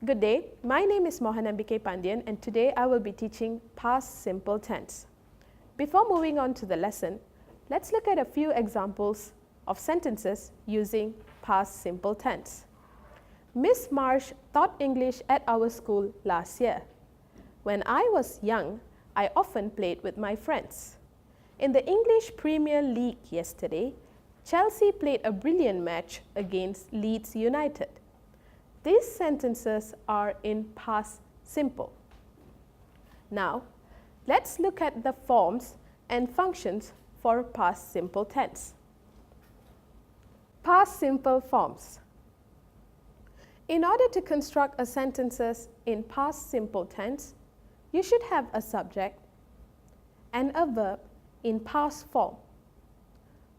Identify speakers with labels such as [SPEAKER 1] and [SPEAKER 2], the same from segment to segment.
[SPEAKER 1] Good day, my name is Mohanambike Pandyan and today I will be teaching past simple tense. Before moving on to the lesson, let's look at a few examples of sentences using past simple tense. Miss Marsh taught English at our school last year. When I was young, I often played with my friends. In the English Premier League yesterday, Chelsea played a brilliant match against Leeds United. These sentences are in past simple. Now, let's look at the forms and functions for past simple tense. Past simple forms. In order to construct a sentences in past simple tense, you should have a subject and a verb in past form.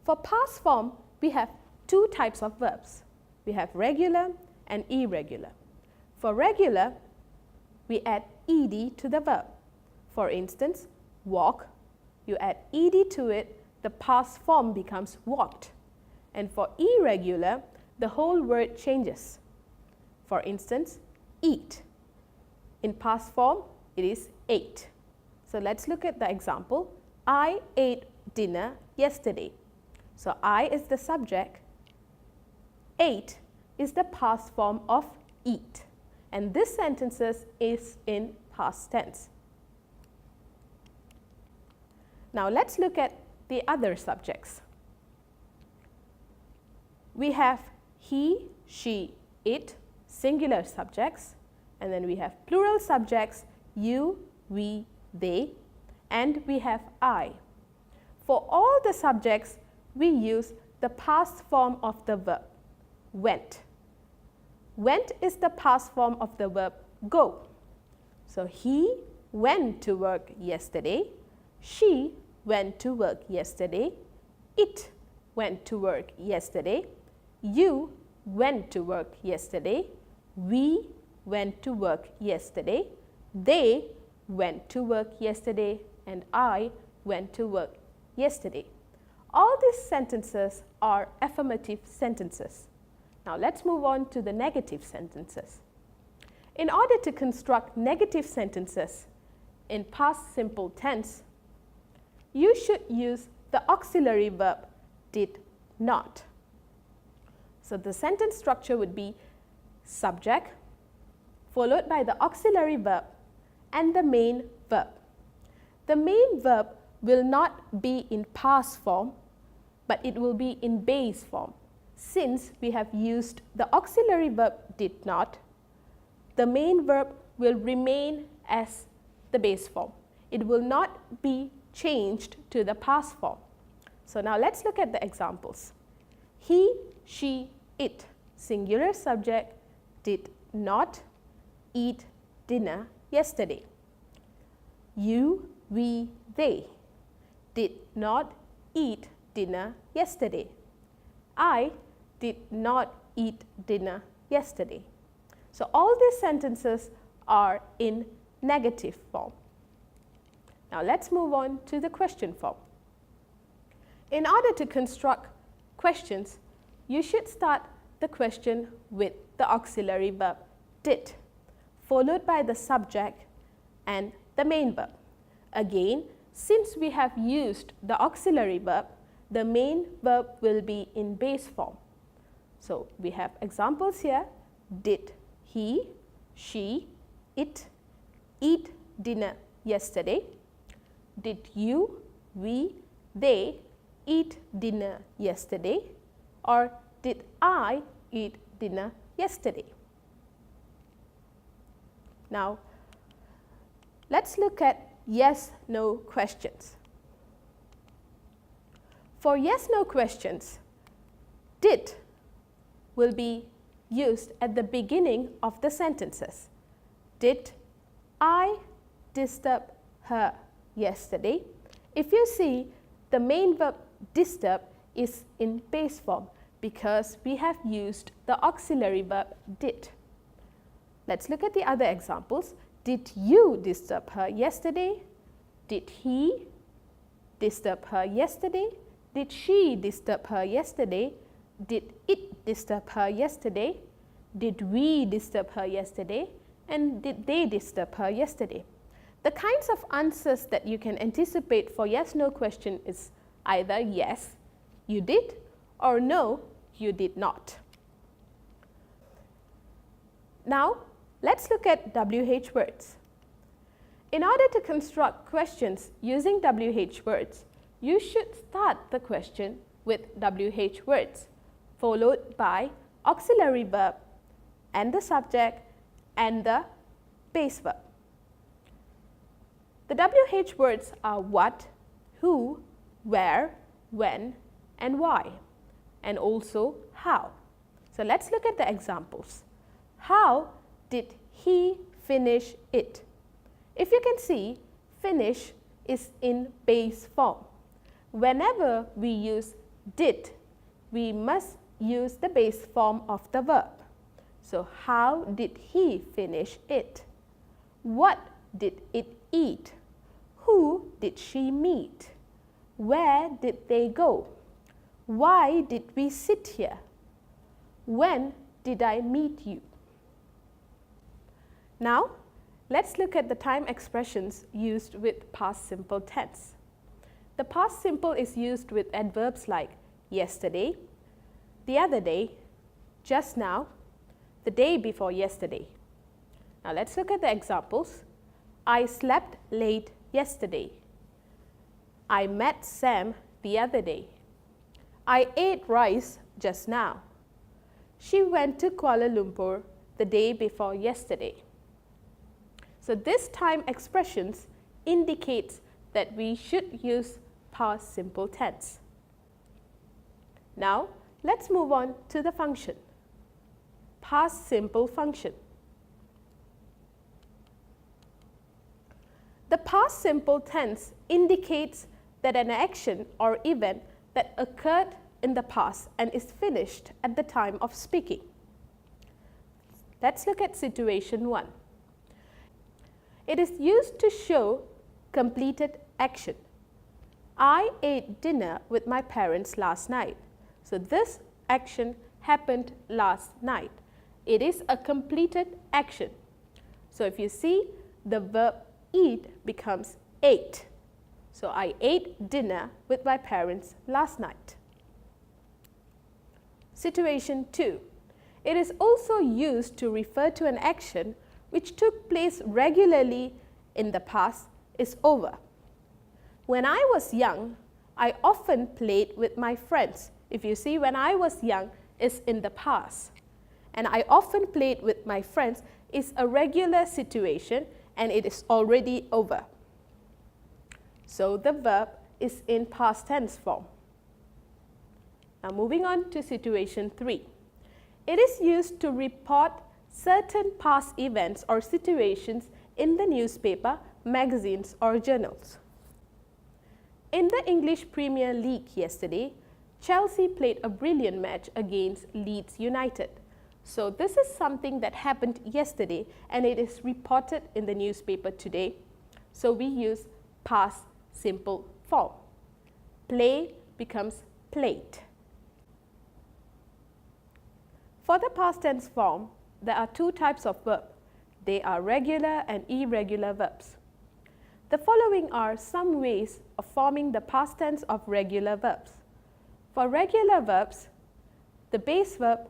[SPEAKER 1] For past form, we have two types of verbs. We have regular and irregular. For regular, we add ed to the verb. For instance, walk, you add ed to it, the past form becomes walked. And for irregular, the whole word changes. For instance, eat. In past form, it is ate. So let's look at the example. I ate dinner yesterday. So I is the subject, ate is the past form of eat, and this sentence is in past tense. Now let's look at the other subjects. We have he, she, it, singular subjects, and then we have plural subjects, you, we, they, and we have I. For all the subjects, we use the past form of the verb, went. Went is the past form of the verb go. So he went to work yesterday, she went to work yesterday, it went to work yesterday, you went to work yesterday, we went to work yesterday, they went to work yesterday, and I went to work yesterday. All these sentences are affirmative sentences. Now let's move on to the negative sentences. In order to construct negative sentences in past simple tense, you should use the auxiliary verb did not. So the sentence structure would be subject followed by the auxiliary verb and the main verb. The main verb will not be in past form, but it will be in base form. Since we have used the auxiliary verb did not, the main verb will remain as the base form. It will not be changed to the past form. So now let's look at the examples. He, she, it, singular subject, did not eat dinner yesterday. You, we, they did not eat dinner yesterday. I did not eat dinner yesterday. So all these sentences are in negative form. Now let's move on to the question form. In order to construct questions, you should start the question with the auxiliary verb did, followed by the subject and the main verb. Again, since we have used the auxiliary verb, the main verb will be in base form. So we have examples here. Did he, she, it eat dinner yesterday? Did you, we, they eat dinner yesterday? Or did I eat dinner yesterday? Now, let's look at yes/no questions. For yes/no questions, did will be used at the beginning of the sentences. Did I disturb her yesterday? If you see, the main verb disturb is in base form because we have used the auxiliary verb did. Let's look at the other examples. Did you disturb her yesterday? Did he disturb her yesterday? Did she disturb her yesterday? Did it disturb her yesterday? did we disturb her yesterday, and did they disturb her yesterday. The kinds of answers that you can anticipate for yes/no question is either yes, you did, or no, you did not. Now, let's look at WH words. In order to construct questions using WH words, you should start the question with WH words, followed by auxiliary verb and the subject and the base verb. The WH words are what, who, where, when, and why, and also how. So let's look at the examples. How did he finish it? If you can see, finish is in base form. Whenever we use did, we must use the base form of the verb. So how did he finish it? What did it eat? Who did she meet? Where did they go? Why did we sit here? When did I meet you? Now, let's look at the time expressions used with past simple tense. The past simple is used with adverbs like yesterday, the other day, just now, the day before yesterday. Now let's look at the examples. I slept late yesterday. I met Sam the other day. I ate rice just now. She went to Kuala Lumpur the day before yesterday. So this time expressions indicates that we should use past simple tense. Now let's move on to the function. Past simple function. The past simple tense indicates that an action or event that occurred in the past and is finished at the time of speaking. Let's look at situation 1. It is used to show completed action. I ate dinner with my parents last night. So this action happened last night. It is a completed action. So if you see, the verb eat becomes ate. So I ate dinner with my parents last night. Situation 2. It is also used to refer to an action which took place regularly in the past is over. When I was young, I often played with my friends. If you see, when I was young is in the past. And I often played with my friends is a regular situation and it is already over. So the verb is in past tense form. Now moving on to situation 3. It is used to report certain past events or situations in the newspaper, magazines or journals. In the English Premier League yesterday, Chelsea played a brilliant match against Leeds United. So this is something that happened yesterday and it is reported in the newspaper today. So we use past simple form. Play becomes played. For the past tense form, there are two types of verb. They are regular and irregular verbs. The following are some ways of forming the past tense of regular verbs. For regular verbs, the base verb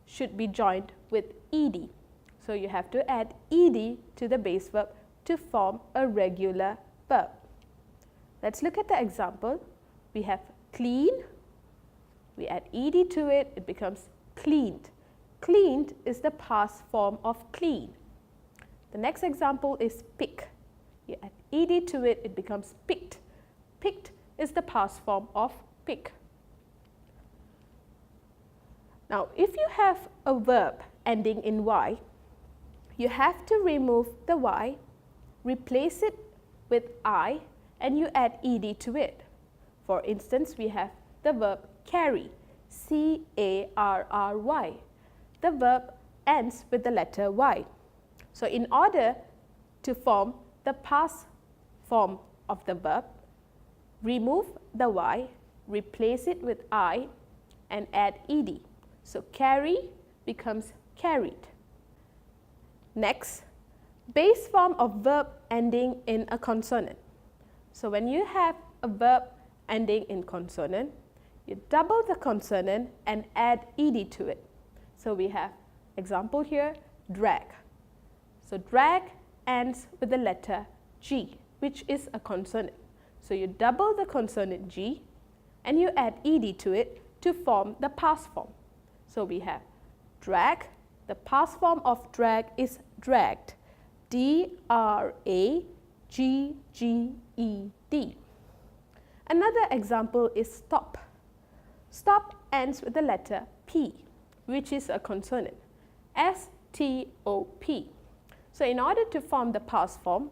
[SPEAKER 1] should be joined with ed. So you have to add ed to the base verb to form a regular verb. Let's look at the example. We have clean. We add ed to it, it becomes cleaned. Cleaned is the past form of clean. The next example is pick. You add ed to it, it becomes picked. Picked is the past form of pick. Now, if you have a verb ending in y, you have to remove the y, replace it with I, and you add ed to it. For instance, we have the verb carry, C-A-R-R-Y. The verb ends with the letter y. So in order to form the past form of the verb, remove the y, replace it with I, and add ed. So carry becomes carried. Next, base form of verb ending in a consonant. So when you have a verb ending in consonant, you double the consonant and add ed to it. So we have example here, drag. So drag ends with the letter G, which is a consonant. So you double the consonant G and you add ed to it to form the past form. So we have drag. The past form of drag is dragged. D-R-A-G-G-E-D. Another example is stop. Stop ends with the letter P, which is a consonant. S-T-O-P. So in order to form the past form,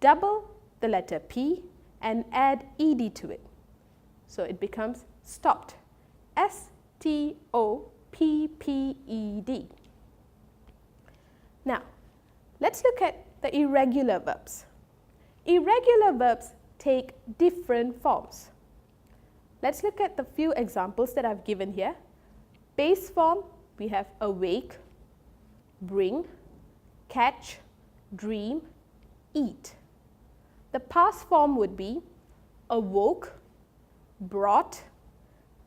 [SPEAKER 1] double the letter P and add ed to it. So it becomes stopped. S-T-O-P-P-E-D. Now, let's look at the irregular verbs. Irregular verbs take different forms. Let's look at the few examples that I've given here. Base form, we have awake, bring, catch, dream, eat. The past form would be awoke, brought,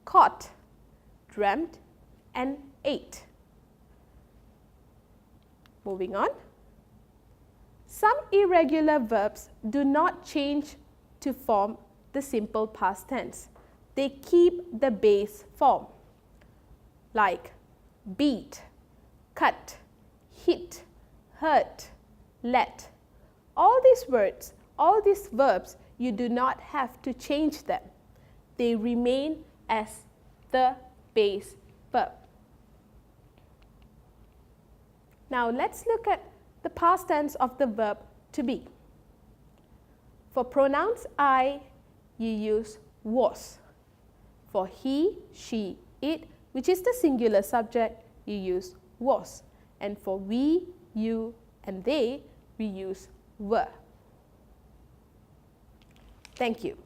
[SPEAKER 1] caught, dreamt, and ate. Moving on. Some irregular verbs do not change to form the simple past tense. They keep the base form, like beat, cut, hit, hurt, let. All these words, all these verbs, you do not have to change them. They remain as the base verb. Now let's look at the past tense of the verb to be. For pronouns I, you use was. For he, she, it, which is the singular subject, you use was. And for we, you, and they, we use were. Thank you.